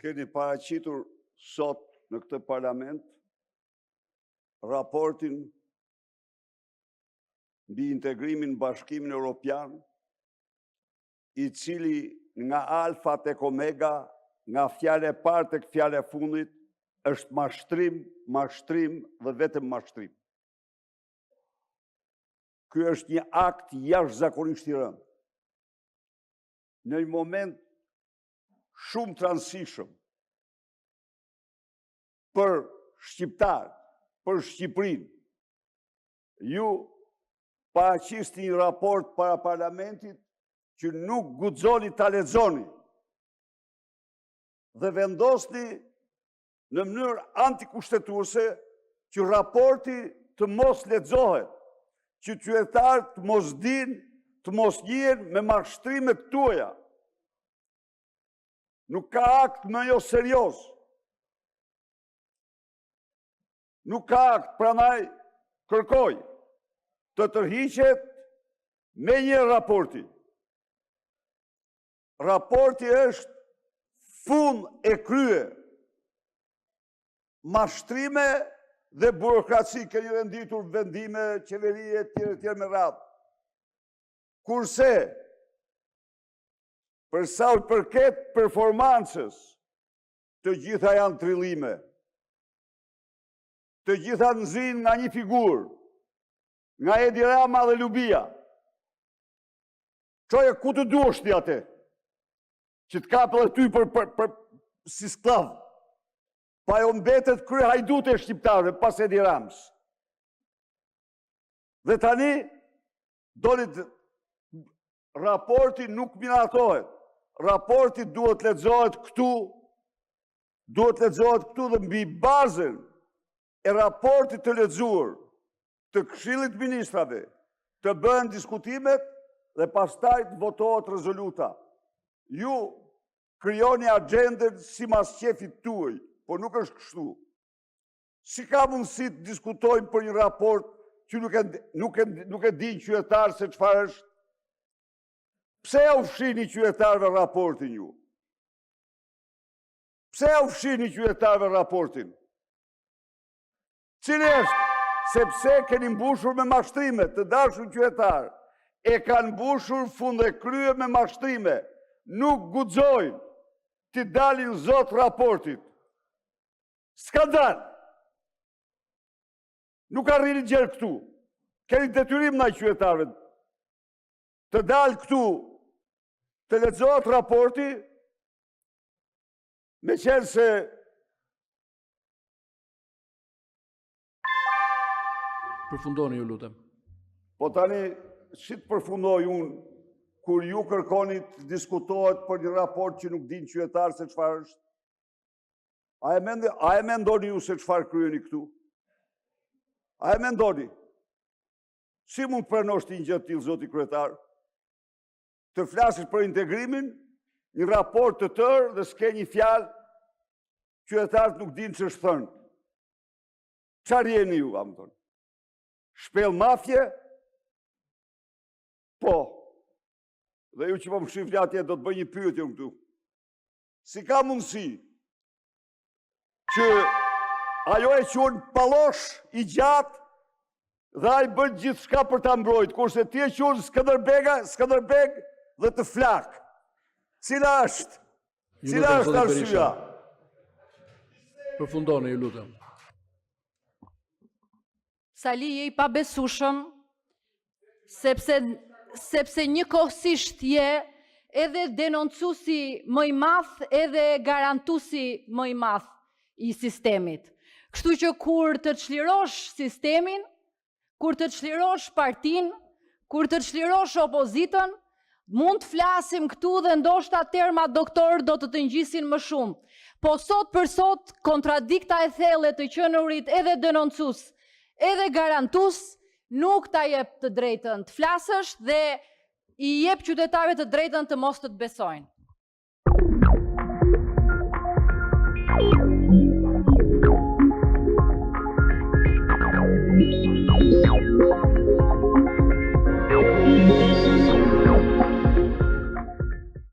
keni paraqitur sot në këtë parlament raportin mbi integrimin në Bashkimin Evropian, i cili nga alfa tek omega, nga fjala e parë tek fjala e fundit, është mashtrim dhe vetëm mashtrim. Ky është një akt jashtëzakonisht i rëndë. Në një moment shumë të rëndësishëm për shqiptarët, për Shqipërinë, ju paraqisni një raport para parlamentit që nuk guxoni ta lexoni dhe vendosni në mënyrë antikushtetuese që raporti të mos lexohet, që qytetarët të mos dinë, të mos njihen me mashtrimet tuaja. Nuk ka akt më jo serioz. Nuk ka akt, prandaj kërkoj të tërhiqet me një raporti. Raporti është fund e krye. Mashtrime dhe burokraci, keni renditur vendime, qeverie, tjere me radhë. Kurse, për sa u përket performancës, të gjitha janë trillime. Të gjitha nxirren nga një figurë, nga Edi Rama dhe Lubia. Çoje ku të duash ti atë? Që të kapë dhe ty për si sklav. Pa jo mbetet krye hajdute e shqiptarëve pas Edi Ramës. Dhe tani, raporti nuk minatohet. Raporti duhet lexohet këtu, dhe mbi bazën e raportit të lexuar të Këshillit të Ministrave të bëhen diskutimet dhe pastaj të votohet rezoluta. Ju krijoni agjendën sipas qefit tuaj, po nuk është kështu. Si ka mundësi të diskutojmë për një raport që nuk e din qytetarë se çfarë është? Pse ja ufshini qytetarëve raportin ju? Pse ja ufshini qytetarëve raportin? Cili është? Sepse keni mbushur me mashtrime, të dashur qytetarë, e kanë mbushur fund e krye me mashtrime. Nuk guxojnë të dalin zot raportit. Skandal! Nuk arrini gjerë këtu. Keni detyrim ndaj qytetarëve të dalë këtu, të lexohet raporti, me qenë se përfundoni ju lutem. po tani, si të përfundoj unë, kur ju kërkoni të diskutohet për një raport që nuk din qytetarë se çfarë është? A e mendoni ju se çfarë kryeni këtu? A e mendoni? Si mund të pranosh ti një gjë të tillë, zoti kryetar? Të flasis për integrimin, një raport të tërë dhe s'ke një fjalë, qytetarët nuk dinë ç'është thënë. Çfarë jeni ju, am thonë? Shpell mafje? Po. Dhe ju që po më shifni atje do të bëj një pyetje unë këtu. Si ka mundësi që ajo e quhen pallosh i gjatë dhe ai bën gjithçka për ta mbrojtur, kurse ti e quhen Skënderbeg dhe të flak. Cila është? Cila është arsyeja? Përfundoni ju lutem. Sali je i pabesueshëm, sepse njëkohësisht je edhe denoncuesi më i madh edhe garantuesi më i madh i sistemit. Kështu që kur të çlirosh sistemin, kur të çlirosh partinë, kur të çlirosh opozitën, mund të flasim këtu dhe ndoshta terma doktor do të ngjisin më shumë. Po sot për sot, kontradikta e thellë të qenurit edhe denoncues, edhe garantues, nuk ta jep të drejtën të flasësh dhe i jep qytetarëve të drejtën të mos të besojnë.